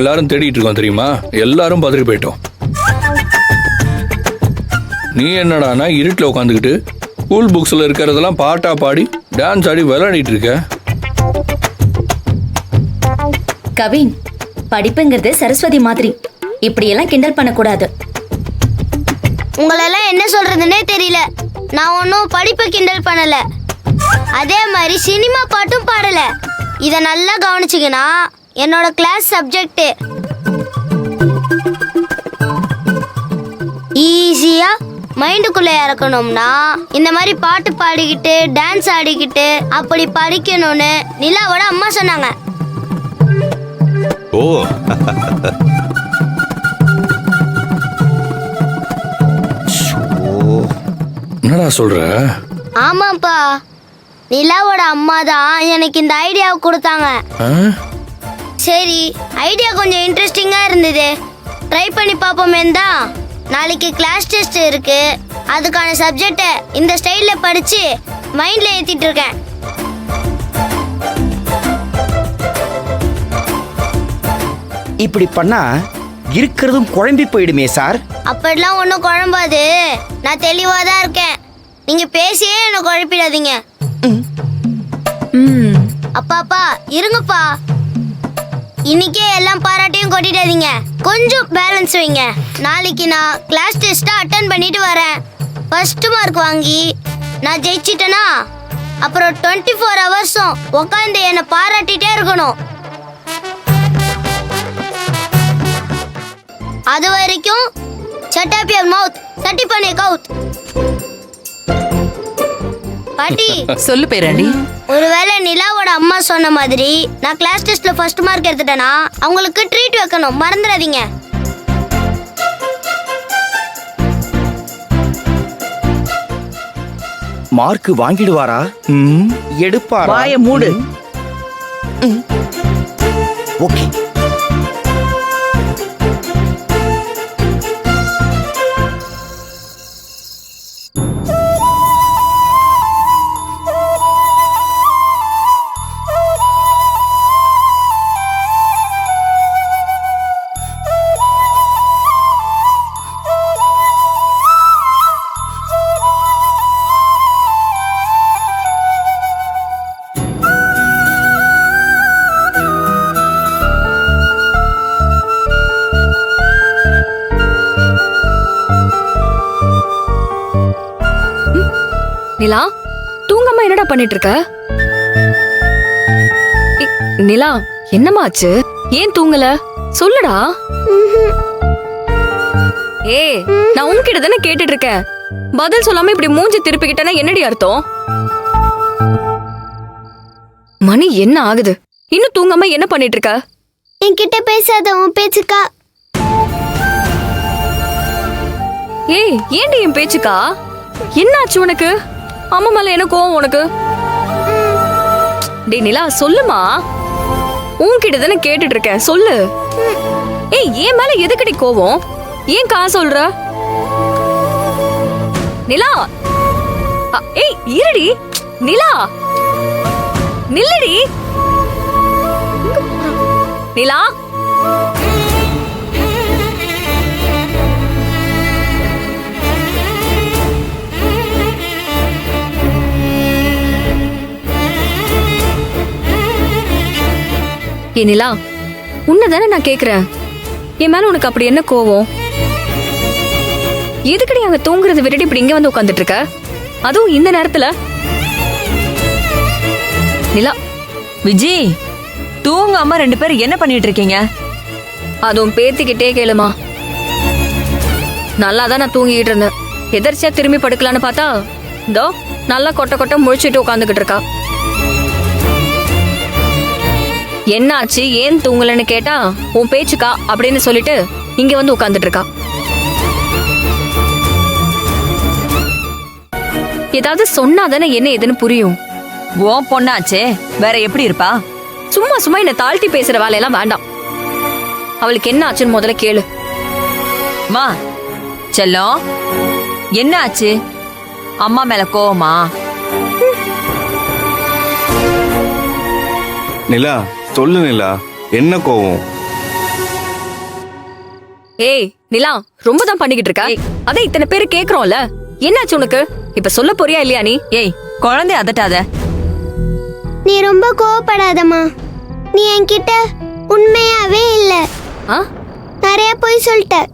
எல்லாரும் தேடிட்டு இருக்கோம் தெரியுமா? எல்லாரும் பதறி போயிட்டோம். நீ என்னடானா இருட்டில் உட்காந்துக்கிட்டு ஸ்கூல் புக்ஸ்ல இருக்கிறதெல்லாம் பாட்டா பாடி டான்ஸ் ஆடி விளையாடிட்டு இருக்க. கவின், படிப்புங்கிறது சரஸ்வதி மாதிரி, இப்படியெல்லாம் கிண்டல் பண்ணக்கூடாது. உங்களெல்லாம் என்ன சொல்றதுன்னே தெரியல. நான் ஒன்றும் படிப்பை கிண்டல் பண்ணல, அதே மாதிரி சினிமா பாட்டும் பாடல. இதை நல்லா கவனிச்சிங்கன்னா என்னோட கிளாஸ் சப்ஜெக்ட் ஈஸியா மைண்டுக்குள்ள இறக்கணும்னா இந்த மாதிரி பாட்டு பாடிக்கிட்டு டான்ஸ் ஆடிக்கிட்டு அப்படி படிக்கணும்னு நிலாவோட அம்மா சொன்னாங்க. ஓ என்னடா சொல்ற? ஆமாப்பா, நிலாவோட அம்மா தான் எனக்கு இந்த ஐடியாவை கொடுத்தாங்க. சரி, ஐடியா கொஞ்சம் இன்ட்ரெஸ்டிங்கா இருந்தது, ட்ரை பண்ணி பார்ப்போமே தான். நாளைக்கு கிளாஸ் டெஸ்ட் இருக்கு, அதுக்கான சப்ஜெக்டை இந்த ஸ்டைல்ல படிச்சு மைண்ட்ல ஏத்திட்டு இருக்கேன். இப்படி பண்ணா இருக்கிறதும் குழம்பி போயிடுமே சார். அப்படிலாம் ஒன்றும் குழம்பாது, நான் தெளிவா தான் இருக்கேன். நீங்க பேசியே என்ன குழப்பிடாதீங்க. அப்பாப்பா இருங்கப்பா, இன்னைக்கே எல்லாம் பாராட்டியும் கொட்டிடாதீங்க, கொஞ்சம் பேலன்ஸ் வைங்க. நாளைக்கு நான் கிளாஸ் டெஸ்ட்டை அட்டன் பண்ணிட்டு வரேன். ஃபர்ஸ்ட் மார்க் வாங்கி நான் ஜெயிச்சிட்டேனா அப்புறம் 24 ஹவர்ஸும் உட்காந்து என்னை பாராட்டிட்டே இருக்கணும். அது வரைக்கும் shut up your mouth, சட்டி பண்ணி கவுத். பாட்டி சொல்லு பேராண்டி. ஒருவேளை நிலாவோட அம்மா சொன்ன மாதிரி நான் கிளாஸ் டெஸ்ட்ல ஃபர்ஸ்ட் மார்க் எடுத்துட்டேனா அவங்களுக்கு ட்ரீட் வைக்கணும், மறந்துடாதீங்க. மார்க் வாங்கிடுவாரா? எடுப்பாரா? வாய மூடு. ஓகே. நிலா, தூங்காம என்னடா பண்ணிட்டு இருக்க? நிலா, என்னமாச்சு? ஏன் தூங்கல? சொல்லுடா. ஏய், நான் உன்கிட்ட தானே கேட்டுட்டு இருக்கேன், பதில் சொல்லாம இப்படி மூஞ்சி திருப்பிக்கிட்டேன்னா என்னடி அர்த்தம்? மணி என்ன ஆகுது? இன்னும் தூங்காம என்ன பண்ணிட்டு இருக்க? என்கிட்ட பேசாத, உன் பேச்சுக்கா. ஏய், ஏன்டி என் பேச்சுக்கா? என்னாச்சு உனக்கு? அம்மா மேல என்ன கோவம் உனக்கு? டேய் நிலா, சொல்லுமா. உன்கிட்ட தானே கேட்டுட்டு இருக்கேன், சொல்லு. ஏய், ஏன் மேல எதுக்கடி கோவம்? ஏன் கா சொல்ற? நிலா, ஏய் இருடி. நிலா, நில்லுடி. நிலா, ஏ நிலா, உன்னதானே நான் கேக்குறேன், என் மேல உனக்கு அப்படி என்ன கோவம்? எதுக்கடி அங்க தூங்குறது விட்டுட்டு இப்படி இங்க வந்து உட்காந்துட்டு இருக்க, அதுவும் இந்த நேரத்துல? நிலா. விஜி, தூங்காம 2 பேரும் என்ன பண்ணிட்டு இருக்கீங்க? அதுவும் பேத்திக்கிட்டே கேளுமா. நல்லாதான் நான் தூங்கிட்டு இருந்தேன், எதர்ச்சியா திரும்பி படுக்கலான்னு பார்த்தா இதோ நல்லா கொட்ட கொட்ட முழிச்சிட்டு உட்காந்துக்கிட்டு இருக்கா. என்னாச்சு, ஏன் தூங்கலன்னு கேட்டா உன் பேச்சுக்கா அப்படின்னு சொல்லிட்டு இங்க வந்து உட்கார்ந்துட்டு இருக்கா. ஏதாவது சொன்னாதானே என்ன ஏதுன்னு புரியும். உன் பொண்ணாச்சே, வேற எப்படி இருப்பா? சும்மா சும்மா என்ன தாழ்த்தி பேசுற வேலையெல்லாம் வேண்டாம். அவளுக்கு என்ன ஆச்சுன்னு முதல்ல கேளு. மா செல்லம், என்ன ஆச்சு? அம்மா மேல கோவமா? நிலா, சொல்லு நிலா, என்ன கோவம்? ஏய் நிலா ரொம்ப தான் பண்ணிக்கிட்டு இருக்க. அதே இத்தனை பேரு கேக்குறோம்ல, என்னாச்சு உனக்கு? இப்ப சொல்ல போறியா இல்லையா நீ? ஏய் குழந்தை அதட்டாத. நீ ரொம்ப கோவப்படாதம்மா. நீ என்கிட்ட உண்மையாவே இல்ல, ஆ? நிறைய பொய் சொல்லிட்ட.